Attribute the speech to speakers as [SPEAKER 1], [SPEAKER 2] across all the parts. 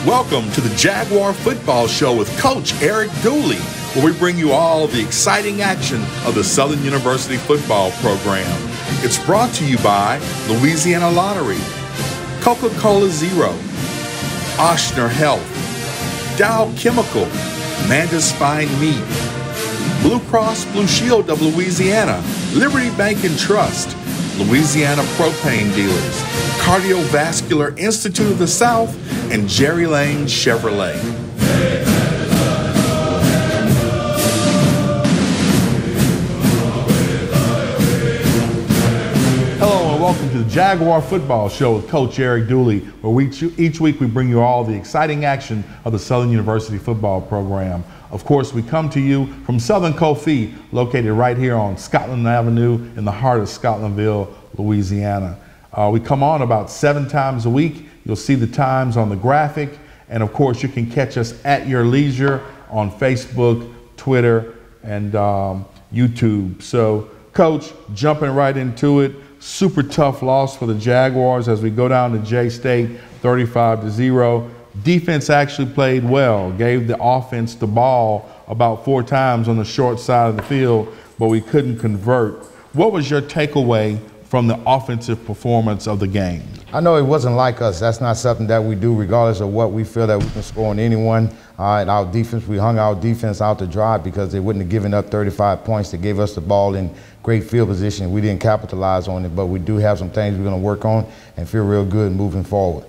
[SPEAKER 1] Welcome to the Jaguar Football Show with Coach Eric Dooley, where we bring you all the exciting action of the Southern University football program. It's brought to you by Louisiana Lottery, Coca-Cola Zero, Oshner Health, Dow Chemical, Manda's Fine Meat, Blue Cross Blue Shield of Louisiana, Liberty Bank and Trust, Louisiana Propane Dealers, Cardiovascular Institute of the South, and Jerry Lane Chevrolet. Hello and welcome to the Jaguar Football Show with Coach Eric Dooley, where each week we bring you all the exciting action of the Southern University football program. Of course, we come to you from Southern Kofi, located right here on Scotland Avenue in the heart of Scotlandville, Louisiana. We come on about 7 times a week. You'll see the times on the graphic. And of course, you can catch us at your leisure on Facebook, Twitter, and YouTube. So, Coach, jumping right into it, super tough loss for the Jaguars as we go down to J-State 35-0. Defense actually played well, gave the offense the ball about 4 times on the short side of the field, but we couldn't convert. What was your takeaway from the offensive performance of the game?
[SPEAKER 2] I know it wasn't like us. That's not something that we do regardless of what we feel that we can score on anyone. And our defense, we hung our defense out to dry because they wouldn't have given up 35 points. They gave us the ball in great field position. We didn't capitalize on it, but we do have some things we're going to work on and feel real good moving forward.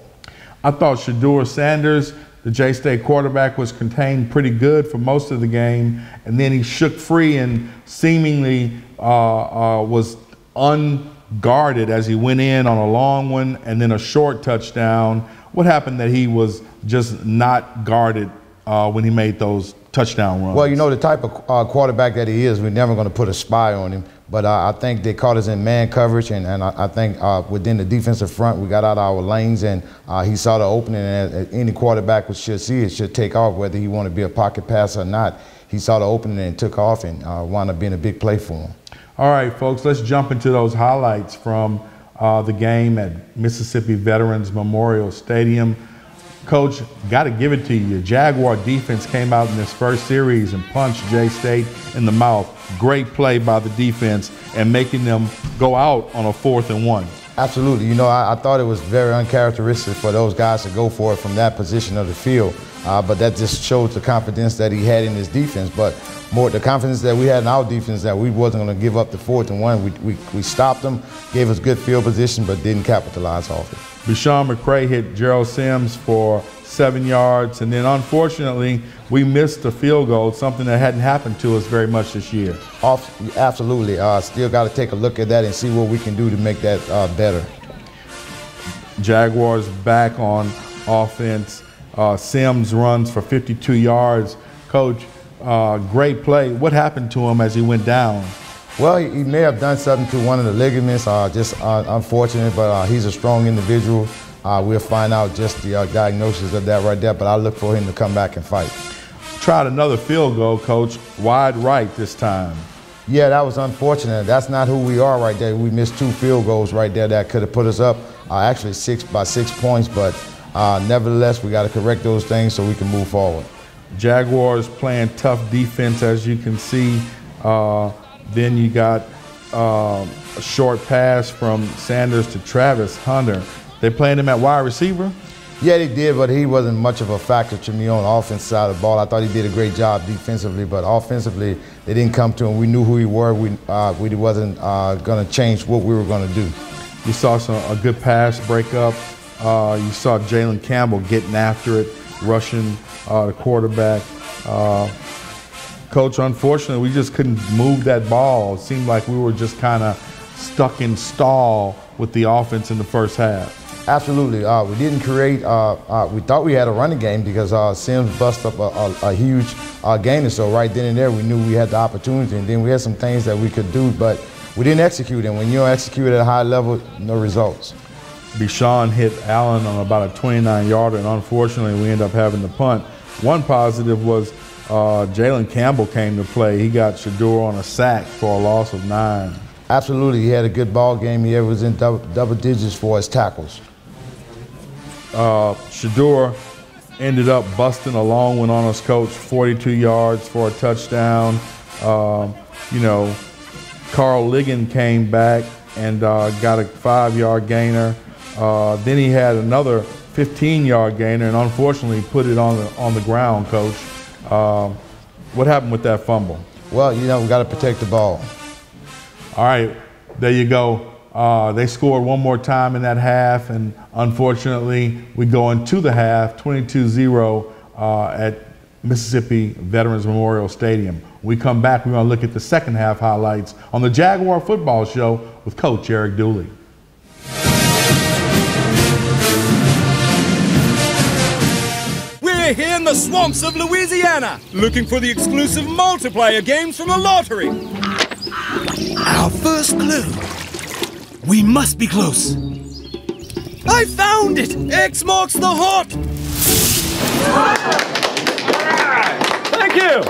[SPEAKER 1] I thought Shedeur Sanders, the J-State quarterback, was contained pretty good for most of the game, and then he shook free and seemingly was unguarded as he went in on a long one and then a short touchdown. What happened that he was just not guarded when he made those touchdown runs?
[SPEAKER 2] Well, you know, the type of quarterback that he is, we're never going to put a spy on him. But I think they caught us in man coverage, and I think within the defensive front, we got out of our lanes, and he saw the opening, and any quarterback should see it, should take off, whether he want to be a pocket passer or not. He saw the opening and took off, and wound up being a big play for him.
[SPEAKER 1] All right, folks, let's jump into those highlights from the game at Mississippi Veterans Memorial Stadium. Coach, got to give it to you. Jaguar defense came out in this first series and punched J-State in the mouth. Great play by the defense and making them go out on a 4th and 1.
[SPEAKER 2] Absolutely. You know, I thought it was very uncharacteristic for those guys to go for it from that position of the field. But that just shows the confidence that he had in his defense. But more the confidence that we had in our defense that we wasn't going to give up the 4th and 1. We stopped them, gave us good field position, but didn't capitalize off it. Bashawn
[SPEAKER 1] McCray hit Gerald Sims for 7 yards, and then unfortunately we missed a field goal, something that hadn't happened to us very much this year.
[SPEAKER 2] Absolutely. Still got to take a look at that and see what we can do to make that better.
[SPEAKER 1] Jaguars back on offense. Sims runs for 52 yards. Coach, great play. What happened to him as he went down?
[SPEAKER 2] Well, he may have done something to one of the ligaments, just unfortunate, but he's a strong individual. We'll find out just the diagnosis of that right there, but I look for him to come back and fight.
[SPEAKER 1] Tried another field goal, Coach, wide right this time.
[SPEAKER 2] Yeah, that was unfortunate. That's not who we are right there. We missed 2 field goals right there that could have put us up, actually 6 points, but nevertheless, we got to correct those things so we can move forward.
[SPEAKER 1] Jaguars playing tough defense, as you can see. Then you got a short pass from Sanders to Travis Hunter. They playing him at wide receiver?
[SPEAKER 2] Yeah, they did, but he wasn't much of a factor to me on the offensive side of the ball. I thought he did a great job defensively, but offensively, they didn't come to him. We knew who he were. We wasn't going to change what we were going to do.
[SPEAKER 1] You saw a good pass breakup. You saw Jalen Campbell getting after it, rushing the quarterback. Coach, unfortunately, we just couldn't move that ball. It seemed like we were just kind of stuck in stall with the offense in the first half.
[SPEAKER 2] Absolutely. We didn't create, we thought we had a running game because Sims busted up a huge gainer. So right then and there, we knew we had the opportunity. And then we had some things that we could do, but we didn't execute. And when you don't execute at a high level, no results.
[SPEAKER 1] Bashawn hit Allen on about a 29-yarder, and unfortunately, we ended up having to punt. One positive was Jalen Campbell came to play. He got Shedeur on a sack for a loss of 9.
[SPEAKER 2] Absolutely, he had a good ball game. He was in double digits for his tackles.
[SPEAKER 1] Shedeur ended up busting a long one on us, Coach, 42 yards for a touchdown. You know, Carl Ligon came back and got a 5-yard gainer. Then he had another 15-yard gainer, and unfortunately put it on the ground, Coach. What happened with that fumble?
[SPEAKER 2] Well, you know, we got to protect the ball.
[SPEAKER 1] All right, there you go. They scored one more time in that half, and unfortunately, we go into the half 22-0 at Mississippi Veterans Memorial Stadium. When we come back, we're going to look at the second half highlights on the Jaguar Football Show with Coach Eric Dooley.
[SPEAKER 3] We're here in the swamps of Louisiana, looking for the exclusive multiplayer games from the lottery. Our first clue. We must be close. I found it! X marks the hot!
[SPEAKER 4] Thank you!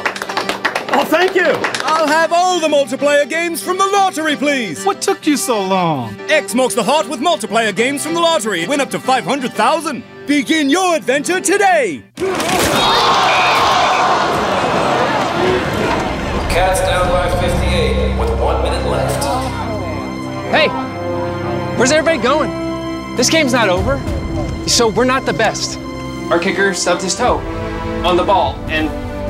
[SPEAKER 4] Oh, thank you!
[SPEAKER 3] I'll have all the multiplayer games from the lottery, please!
[SPEAKER 4] What took you so long?
[SPEAKER 3] X marks the hot with multiplayer games from the lottery. Win up to 500,000. Begin your adventure today!
[SPEAKER 5] Cats down by 58 with 1 minute left.
[SPEAKER 6] Hey! Where's everybody going? This game's not over. So we're not the best. Our kicker stubbed his toe on the ball, and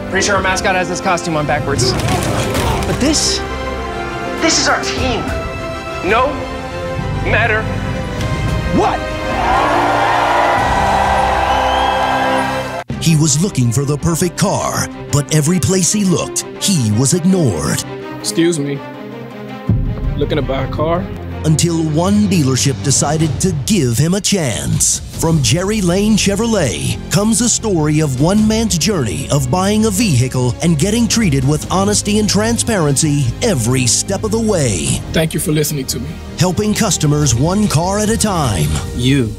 [SPEAKER 6] pretty sure our mascot has his costume on backwards. But this is our team. No matter what.
[SPEAKER 7] He was looking for the perfect car, but every place he looked, he was ignored.
[SPEAKER 8] Excuse me, looking to buy a car?
[SPEAKER 7] Until one dealership decided to give him a chance. From Jerry Lane Chevrolet comes a story of one man's journey of buying a vehicle and getting treated with honesty and transparency every step of the way.
[SPEAKER 8] Thank you for listening to me.
[SPEAKER 7] Helping customers one car at a time.
[SPEAKER 9] You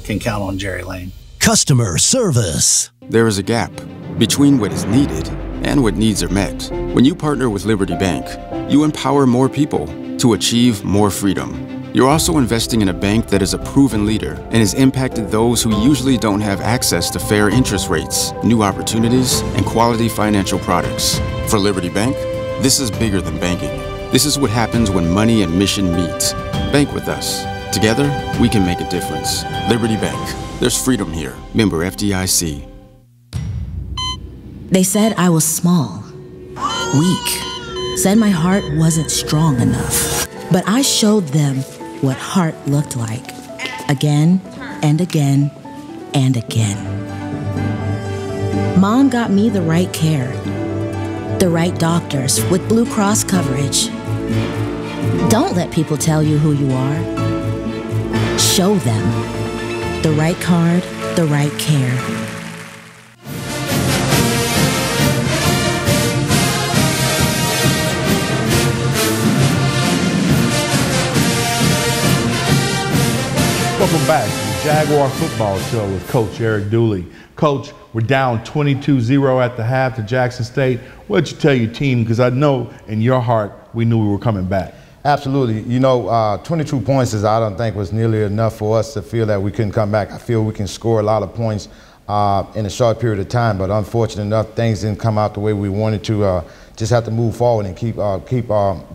[SPEAKER 9] can count on Jerry Lane.
[SPEAKER 7] Customer service.
[SPEAKER 10] There is a gap between what is needed and what needs are met. When you partner with Liberty Bank, you empower more people to achieve more freedom. You're also investing in a bank that is a proven leader and has impacted those who usually don't have access to fair interest rates, new opportunities, and quality financial products. For Liberty Bank, this is bigger than banking. This is what happens when money and mission meet. Bank with us. Together, we can make a difference. Liberty Bank. There's freedom here. Member FDIC.
[SPEAKER 11] They said I was small, weak, said my heart wasn't strong enough. But I showed them what heart looked like, again and again and again. Mom got me the right care, the right doctors with Blue Cross coverage. Don't let people tell you who you are. Show them the right card, the right care.
[SPEAKER 1] Welcome back to the Jaguar Football Show with Coach Eric Dooley. Coach, we're down 22-0 at the half to Jackson State. What did you tell your team? Because I know in your heart we knew we were coming back.
[SPEAKER 2] Absolutely. You know, 22 points is, I don't think, was nearly enough for us to feel that we couldn't come back. I feel we can score a lot of points in a short period of time, but unfortunately enough, things didn't come out the way we wanted to. Just have to move forward and keep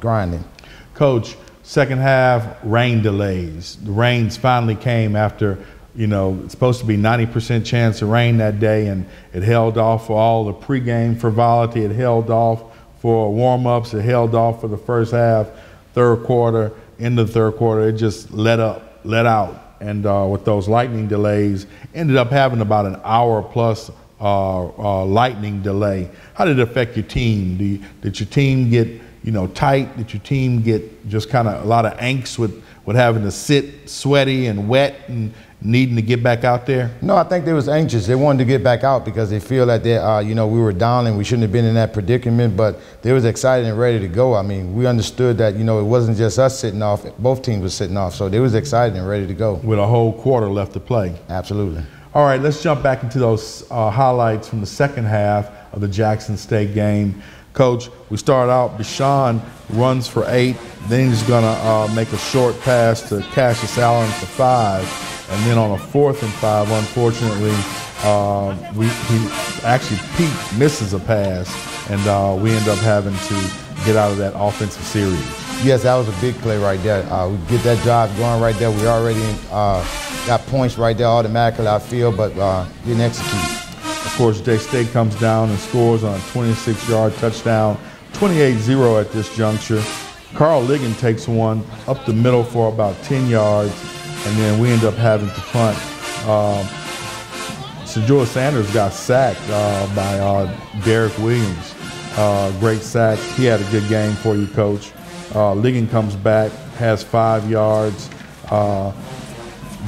[SPEAKER 2] grinding.
[SPEAKER 1] Coach, second half, rain delays. The rains finally came after, you know, it's supposed to be 90% chance of rain that day, and it held off for all the pregame frivolity. It held off for warm-ups. It held off for the first half. Third quarter, into the third quarter, it just let out. And with those lightning delays, ended up having about an hour plus lightning delay. How did it affect your team? Did your team get, you know, tight? Did your team get just kind of a lot of angst with having to sit sweaty and wet and needing to get back out there?
[SPEAKER 2] No, I think they was anxious. They wanted to get back out because they feel that they, you know, we were down and we shouldn't have been in that predicament, but they was excited and ready to go. I mean, we understood that, you know, it wasn't just us sitting off, both teams were sitting off, so they was excited and ready to go.
[SPEAKER 1] With a whole quarter left to play.
[SPEAKER 2] Absolutely.
[SPEAKER 1] All right, let's jump back into those highlights from the second half of the Jackson State game. Coach, we start out, Bashan runs for 8, then he's gonna make a short pass to Cassius Allen for 5, and then on a 4th and 5, unfortunately, Pete misses a pass, and we end up having to get out of that offensive series.
[SPEAKER 2] Yes, that was a big play right there. We get that drive going right there. We already got points right there automatically, I feel, but didn't execute.
[SPEAKER 1] Of course, J-State comes down and scores on a 26-yard touchdown, 28-0 at this juncture. Carl Ligon takes one up the middle for about 10 yards, and then we end up having to punt. Jaguar Sanders got sacked by Derek Williams. Great sack. He had a good game for you, Coach. Ligon comes back, has 5 yards.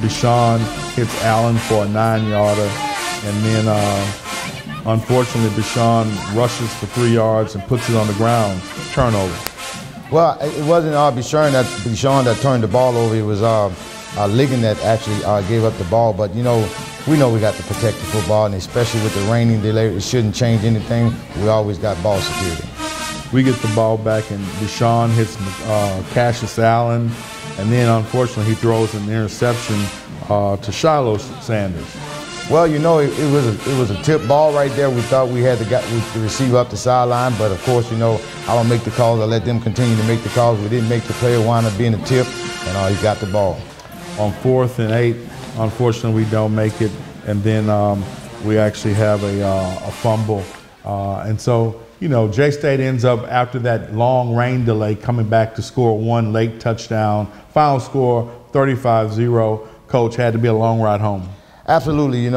[SPEAKER 1] Deshaun hits Allen for a 9-yarder. And then, unfortunately, Deshaun rushes for 3 yards and puts it on the ground. Turnover.
[SPEAKER 2] Well, it wasn't Deshaun that turned the ball over. It was Ligon that actually gave up the ball. But, we know we got to protect the football, and especially with the raining delay, it shouldn't change anything. We always got ball security.
[SPEAKER 1] We get the ball back, and Deshaun hits Cassius Allen, and then unfortunately he throws an interception to Shiloh Sanders.
[SPEAKER 2] Well, it was a tip ball right there. We thought we had the receiver up the sideline, but of course, I don't make the calls. I let them continue to make the calls. We didn't make the play. It wound up being a tip, and he got the ball.
[SPEAKER 1] On 4th and 8, unfortunately, we don't make it, and then we actually have a fumble, and so. J-State ends up, after that long rain delay, coming back to score one late touchdown. Final score, 35-0. Coach, had to be a long ride home.
[SPEAKER 2] Absolutely. It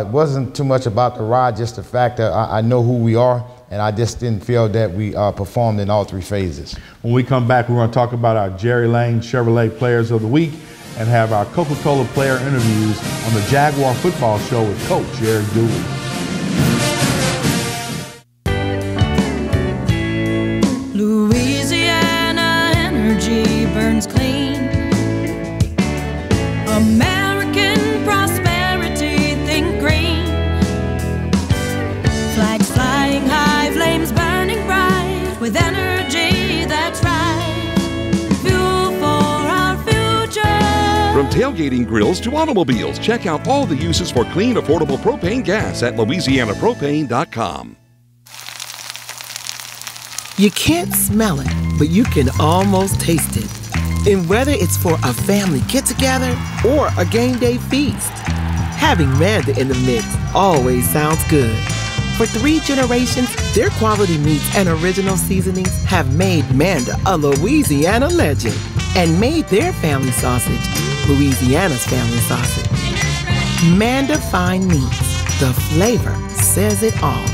[SPEAKER 2] wasn't too much about the ride, just the fact that I know who we are, and I just didn't feel that we performed in all 3 phases.
[SPEAKER 1] When we come back, we're going to talk about our Jerry Lane Chevrolet Players of the Week and have our Coca-Cola player interviews on the Jaguar Football Show with Coach Eric Dooley.
[SPEAKER 12] Louisiana energy burns clean. American prosperity, think green. Flags flying high, flames burning bright, with energy that's right. Fuel for our future.
[SPEAKER 13] From tailgating grills to automobiles, check out all the uses for clean, affordable propane gas at LouisianaPropane.com.
[SPEAKER 14] You can't smell it, but you can almost taste it. And whether it's for a family get-together or a game day feast, having Manda in the mix always sounds good. For 3 generations, their quality meats and original seasonings have made Manda a Louisiana legend and made their family sausage Louisiana's family sausage. Manda Fine Meats, the flavor says it all.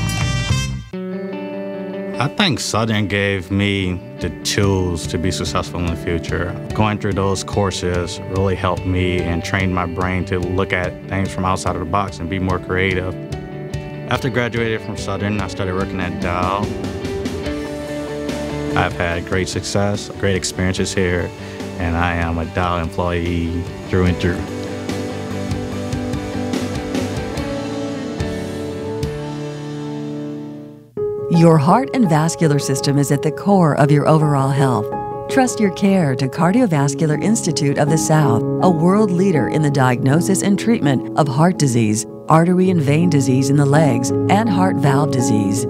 [SPEAKER 15] I think Southern gave me the tools to be successful in the future. Going through those courses really helped me and trained my brain to look at things from outside of the box and be more creative. After graduating from Southern, I started working at Dow. I've had great success, great experiences here, and I am a Dow employee through and through.
[SPEAKER 16] Your heart and vascular system is at the core of your overall health. Trust your care to Cardiovascular Institute of the South, a world leader in the diagnosis and treatment of heart disease, artery and vein disease in the legs, and heart valve disease.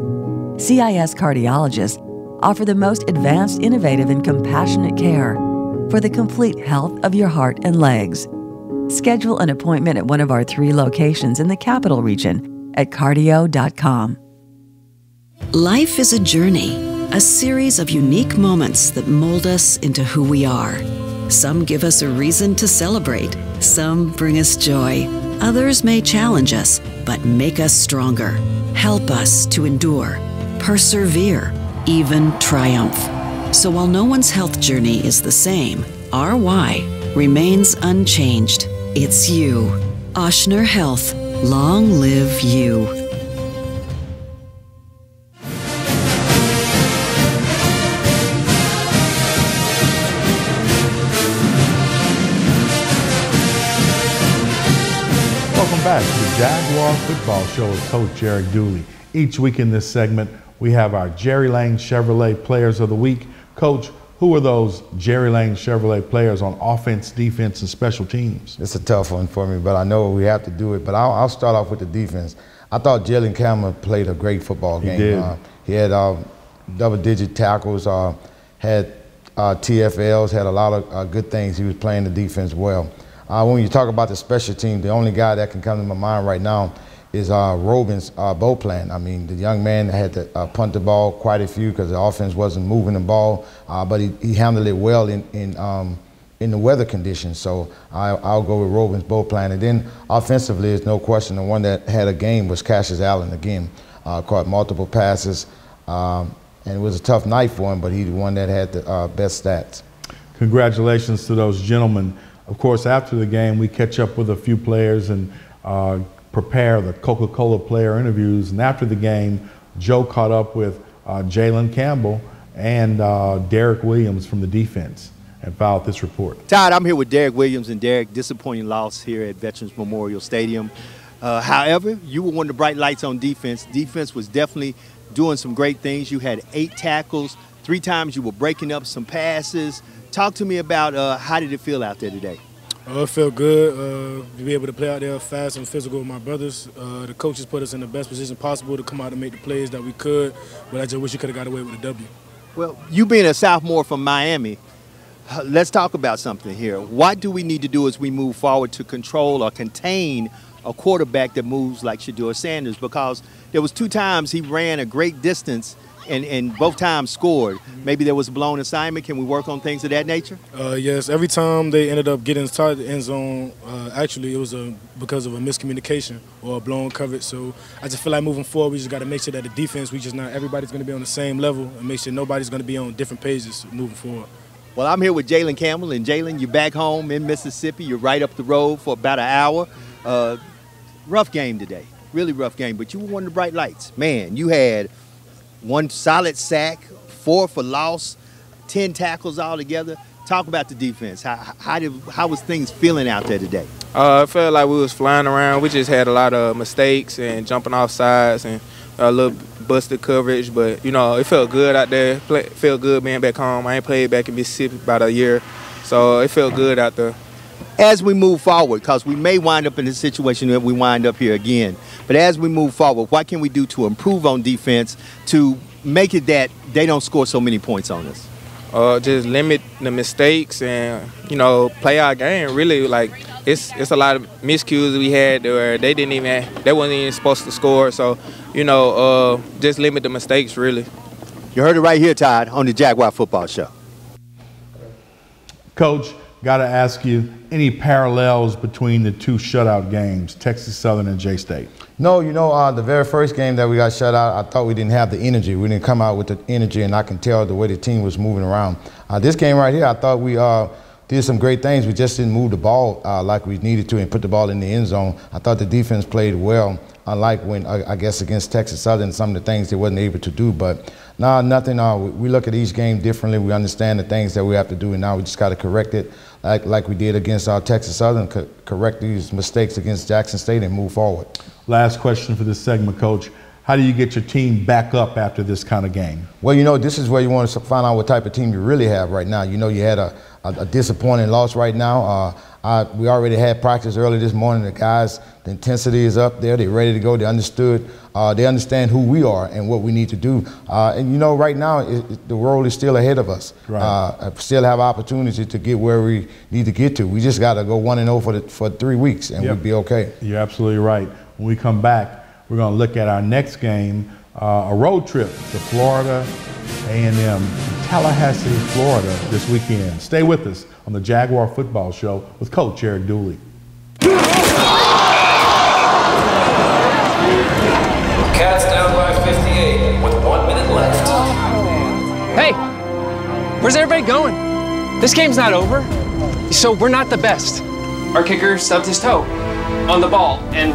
[SPEAKER 16] CIS cardiologists offer the most advanced, innovative, and compassionate care for the complete health of your heart and legs. Schedule an appointment at one of our 3 locations in the Capital Region at cardio.com.
[SPEAKER 17] Life is a journey, a series of unique moments that mold us into who we are. Some give us a reason to celebrate, some bring us joy, others may challenge us, but make us stronger, help us to endure, persevere, even triumph. So while no one's health journey is the same, our why remains unchanged. It's you. Ochsner Health. Long live you.
[SPEAKER 1] Welcome back to the Jaguar Football Show with Coach Eric Dooley. Each week in this segment, we have our Jerry Lane Chevrolet Players of the Week. Coach, who Who are those Jerry Lane Chevrolet players on offense, defense, and special teams?
[SPEAKER 2] It's a tough one for me, but I know we have to do it. But I'll start off with the defense. I thought Jalen Campbell played a great football game.
[SPEAKER 1] He did.
[SPEAKER 2] He had double-digit tackles, had TFLs, had a lot of good things. He was playing the defense well. When you talk about the special team, the only guy that can come to my mind right now is Robin's Beauplan. I mean, the young man had to punt the ball quite a few because the offense wasn't moving the ball, but he handled it well in the weather conditions. So I'll go with Robin's Beauplan. And then offensively, there's no question, the one that had a game was Cassius Allen again. Caught multiple passes, and it was a tough night for him, but he's the one that had the best stats.
[SPEAKER 1] Congratulations to those gentlemen. Of course, after the game, we catch up with a few players and prepare the Coca-Cola player interviews. And after the game, Joe caught up with Jalen Campbell and Derek Williams from the defense and filed this report.
[SPEAKER 18] Todd, I'm here with Derek Williams, and Derek, disappointing loss here at Veterans Memorial Stadium. However, you were one of the bright lights on defense. Defense was definitely doing some great things. You had 8 tackles, 3 times you were breaking up some passes. Talk to me about how did it feel out there today?
[SPEAKER 8] It felt good to be able to play out there fast and physical with my brothers. The coaches put us in the best position possible to come out and make the plays that we could, but I just wish you could have got away with a W.
[SPEAKER 18] Well, you being a sophomore from Miami, let's talk about something here. What do we need to do as we move forward to control or contain a quarterback that moves like Shedeur Sanders? Because there was 2 times he ran a great distance and both times scored. Maybe there was a blown assignment. Can we work on things of that nature?
[SPEAKER 8] Yes, every time they ended up getting inside the end zone, actually it was because of a miscommunication or a blown coverage. So I just feel like moving forward, we just got to make sure that the defense, not everybody's going to be on the same level, and make sure nobody's going to be on different pages moving forward.
[SPEAKER 18] Well, I'm here with Jalen Campbell, and Jalen, you're back home in Mississippi. You're right up the road for about an hour. Rough game today, really rough game, but you were one of the bright lights. Man, you had 1 solid sack, 4 for loss, 10 tackles altogether. Talk about the defense. How was things feeling out there today?
[SPEAKER 19] I felt like we was flying around. We just had a lot of mistakes and jumping off sides and a little busted coverage. But, you know, it felt good out there. Felt good being back home. I ain't played back in Mississippi about a year. So it felt good out there.
[SPEAKER 18] As we move forward, because we may wind up in a situation that we wind up here again, but as we move forward, what can we do to improve on defense to make it that they don't score so many points on us?
[SPEAKER 19] Just limit the mistakes and, you know, play our game. Really, like, it's a lot of miscues we had where they wasn't even supposed to score. So, you know, just limit the mistakes, really.
[SPEAKER 18] You heard it right here, Todd, on the Jaguar Football Show.
[SPEAKER 1] Coach, got to ask you, any parallels between the 2 shutout games, Texas Southern and J-State?
[SPEAKER 2] No, you know, the very first game that we got shut out, I thought we didn't have the energy. We didn't come out with the energy, and I can tell the way the team was moving around. This game right here, I thought we did some great things. We just didn't move the ball like we needed to and put the ball in the end zone. I thought the defense played well, unlike when, I guess, against Texas Southern, some of the things they wasn't able to do. But no, nothing. We look at each game differently. We understand the things that we have to do, and now we just got to correct it like we did against Texas Southern, correct these mistakes against Jackson State and move forward. Last question for this segment, Coach. How do you get your team back up after this kind of game? Well, you know, this is where you want to find out what type of team you really have right now. You know, you had a disappointing loss right now. We already had practice early this morning. The guys, the intensity is up there. They're ready to go. They understand who we are and what we need to do. And, you know, right now, the world is still ahead of us. Right. Still have opportunity to get where we need to get to. We just got to go 1-0 for 3 weeks, and we'll be okay. You're absolutely right. When we come back, we're going to look at our next game, a road trip to Florida A&M, Tallahassee, Florida this weekend. Stay with us on the Jaguar Football Show with Coach Eric Dooley.
[SPEAKER 5] Cats down by 58 with 1 minute left.
[SPEAKER 6] Hey, where's everybody going? This game's not over, so we're not the best. Our kicker stubbed his toe on the ball, and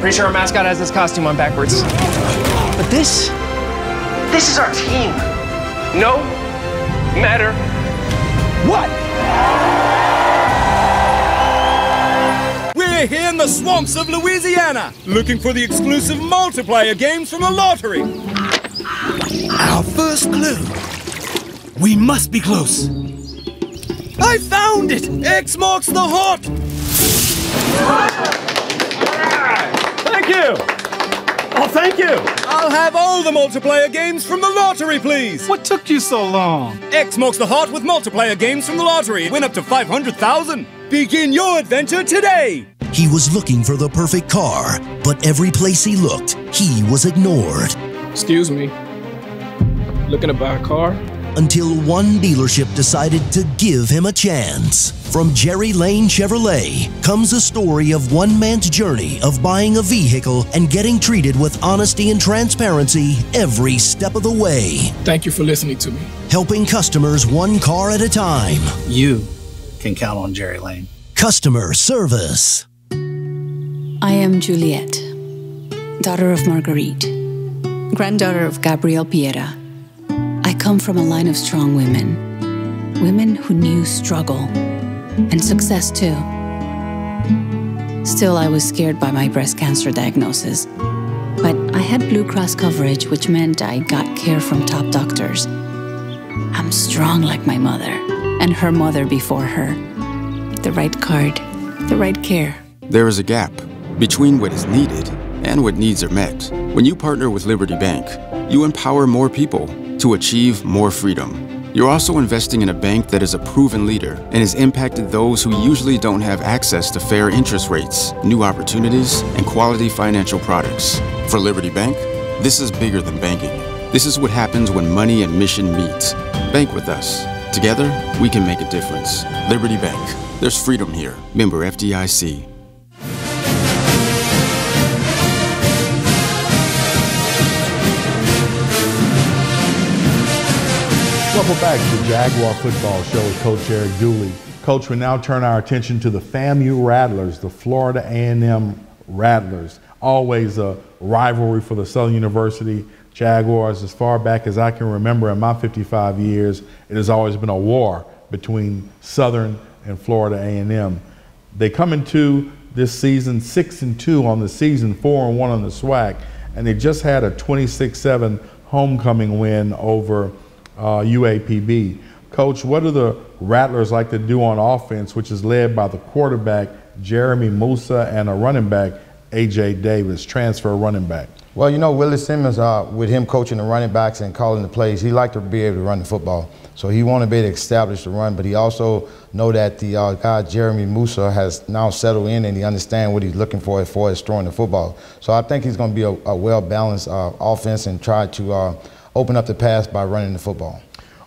[SPEAKER 6] pretty sure our mascot has his costume on backwards. But this is our team. No matter what.
[SPEAKER 3] We're here in the swamps of Louisiana, looking for the exclusive multiplayer games from the lottery. Our first clue. We must be close. I found it! X marks the hot!
[SPEAKER 4] Thank you! Oh, thank you!
[SPEAKER 3] I'll have all the multiplayer games from the lottery, please!
[SPEAKER 4] What took you so long?
[SPEAKER 3] X marks the hot with multiplayer games from the lottery. Win up to 500,000. Begin your adventure today!
[SPEAKER 7] He was looking for the perfect car, but every place he looked, he was ignored.
[SPEAKER 20] Excuse me. Looking to buy a car?
[SPEAKER 7] Until one dealership decided to give him a chance. From Jerry Lane Chevrolet comes a story of one man's journey of buying a vehicle and getting treated with honesty and transparency every step of the way.
[SPEAKER 20] Thank you for listening to me.
[SPEAKER 7] Helping customers one car at a time.
[SPEAKER 9] You can count on Jerry Lane.
[SPEAKER 7] Customer service.
[SPEAKER 21] I am Juliette, daughter of Marguerite, granddaughter of Gabriel Piera. I come from a line of strong women who knew struggle and success too. Still, I was scared by my breast cancer diagnosis, but I had Blue Cross coverage, which meant I got care from top doctors. I'm strong like my mother and her mother before her. The right card, the right care.
[SPEAKER 10] There is a gap between what is needed and what needs are met. When you partner with Liberty Bank, you empower more people to achieve more freedom. You're also investing in a bank that is a proven leader and has impacted those who usually don't have access to fair interest rates, new opportunities, and quality financial products. For Liberty Bank, this is bigger than banking. This is what happens when money and mission meet. Bank with us. Together, we can make a difference. Liberty Bank. There's freedom here. Member FDIC.
[SPEAKER 1] Welcome back to the Jaguar Football Show with Coach Eric Dooley. Coach, we now turn our attention to the FAMU Rattlers, the Florida A&M Rattlers. Always a rivalry for the Southern University Jaguars. As far back as I can remember in my 55 years, it has always been a war between Southern and Florida A&M. They come into this season 6-2 on the season, 4-1 on the SWAC, and they just had a 26-7 homecoming win over UAPB. Coach, what do the Rattlers like to do on offense, which is led by the quarterback, Jeremy Musa, and a running back, A.J. Davis, transfer running back?
[SPEAKER 2] Well, you know, Willie Simmons, with him coaching the running backs and calling the plays, he liked to be able to run the football. So he wanted to be able to establish the run, but he also know that the guy, Jeremy Musa, has now settled in and he understands what he's looking for as far as throwing the football. So I think he's going to be a well-balanced offense and try to open up the pass by running the football.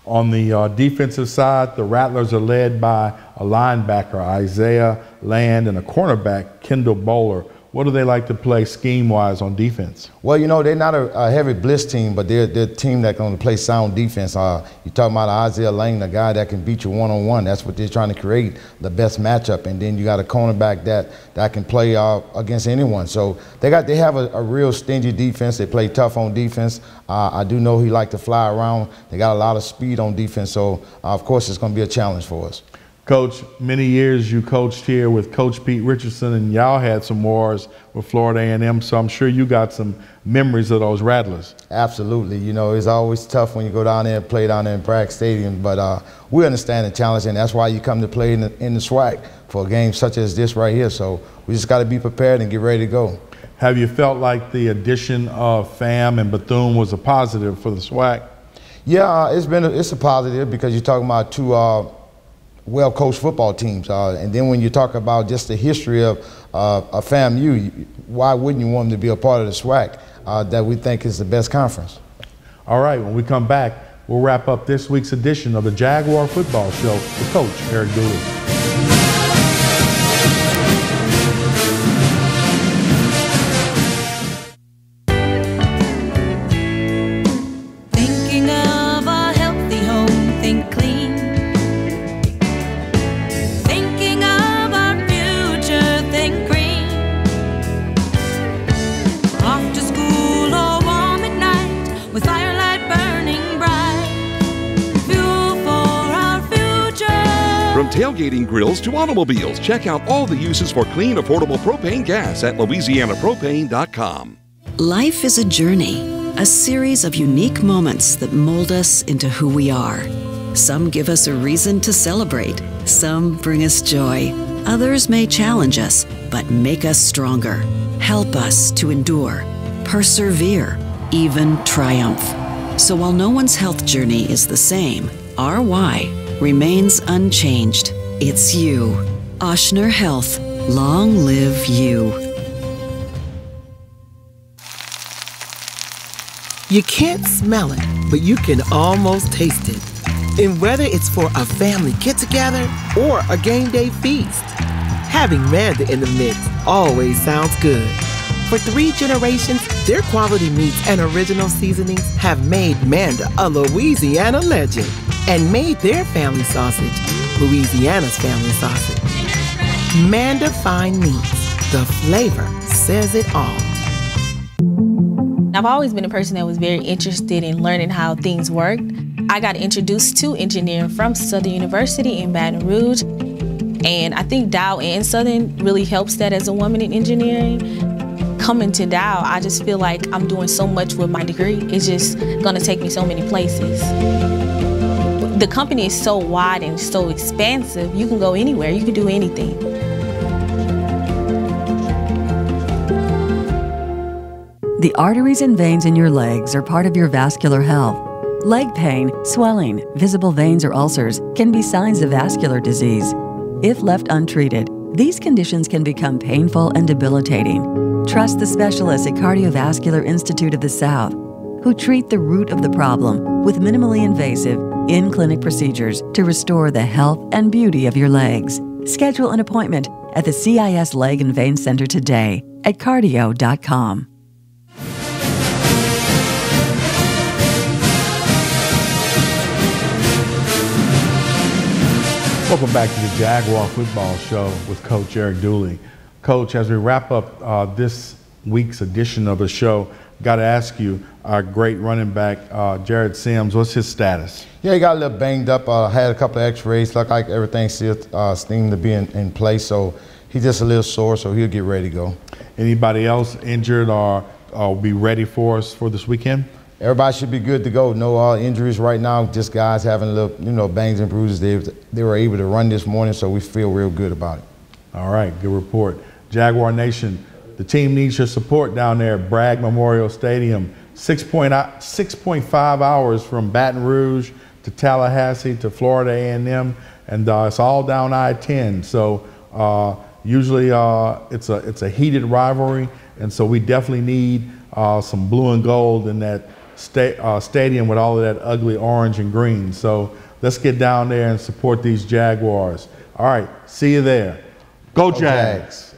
[SPEAKER 1] On the defensive side, the Rattlers are led by a linebacker, Isaiah Land, and a cornerback, Kendall Bowler. What do they like to play scheme-wise on defense?
[SPEAKER 2] Well, you know, they're not a heavy blitz team, but they're a team that's going to play sound defense. You're talking about Isaiah Lane, a guy that can beat you one-on-one. That's what they're trying to create, the best matchup. And then you got a cornerback that can play against anyone. So they have a real stingy defense. They play tough on defense. I do know he like to fly around. They got a lot of speed on defense. So, of course, it's going to be a challenge for us.
[SPEAKER 1] Coach, many years you coached here with Coach Pete Richardson, and y'all had some wars with Florida A&M, so I'm sure you got some memories of those Rattlers.
[SPEAKER 2] Absolutely. You know, it's always tough when you go down there and play down there in Bragg Stadium, but we understand the challenge, and that's why you come to play in the SWAC for a game such as this right here. So we just got to be prepared and get ready to go.
[SPEAKER 1] Have you felt like the addition of FAM and Bethune was a positive for the SWAC? Yeah,
[SPEAKER 2] it's a positive because you're talking about two well-coached football teams. And then when you talk about just the history of FAMU, why wouldn't you want them to be a part of the SWAC that we think is the best conference?
[SPEAKER 1] All right, when we come back, we'll wrap up this week's edition of the Jaguar Football Show with Coach Eric Dooley.
[SPEAKER 13] Tailgating grills to automobiles. Check out all the uses for clean, affordable propane gas at LouisianaPropane.com.
[SPEAKER 17] Life is a journey, a series of unique moments that mold us into who we are. Some give us a reason to celebrate. Some bring us joy. Others may challenge us, but make us stronger. Help us to endure, persevere, even triumph. So while no one's health journey is the same, our why remains unchanged. It's you. Ochsner Health. Long live you.
[SPEAKER 14] You can't smell it, but you can almost taste it. And whether it's for a family get-together or a game day feast, having Manda in the mix always sounds good. For 3 generations, their quality meats and original seasonings have made Manda a Louisiana legend and made their family sausage Louisiana's family sausage. Manda Fine Meats. The flavor says it all.
[SPEAKER 11] I've always been a person that was very interested in learning how things worked. I got introduced to engineering from Southern University in Baton Rouge, and I think Dow and Southern really helps that as a woman in engineering. Coming to Dow, I just feel like I'm doing so much with my degree. It's just gonna take me so many places. The company is so wide and so expansive, you can go anywhere, you can do anything.
[SPEAKER 16] The arteries and veins in your legs are part of your vascular health. Leg pain, swelling, visible veins or ulcers can be signs of vascular disease. If left untreated, these conditions can become painful and debilitating. Trust the specialists at Cardiovascular Institute of the South, who treat the root of the problem with minimally invasive, in-clinic procedures to restore the health and beauty of your legs. Schedule an appointment at the CIS Leg and Vein Center today at cardio.com.
[SPEAKER 1] Welcome back to the Jaguar Football Show with Coach Eric Dooley. Coach, as we wrap up this week's edition of the show, got to ask you, our great running back, Jared Sims, what's his status?
[SPEAKER 2] Yeah, he got a little banged up, had a couple of x-rays, looked like everything still seemed to be in place, so he's just a little sore, so he'll get ready to go. Anybody else injured or be ready for us for this weekend? Everybody should be good to go. No injuries right now, just guys having a little, bangs and bruises. They were able to run this morning, so we feel real good about it.
[SPEAKER 1] All right, good report. Jaguar Nation, the team needs your support down there at Bragg Memorial Stadium. 6.5 hours from Baton Rouge to Tallahassee to Florida A&M, and it's all down I-10. So usually it's a heated rivalry, and so we definitely need some blue and gold in that stadium with all of that ugly orange and green. So let's get down there and support these Jaguars. All right, see you there. Go Jags.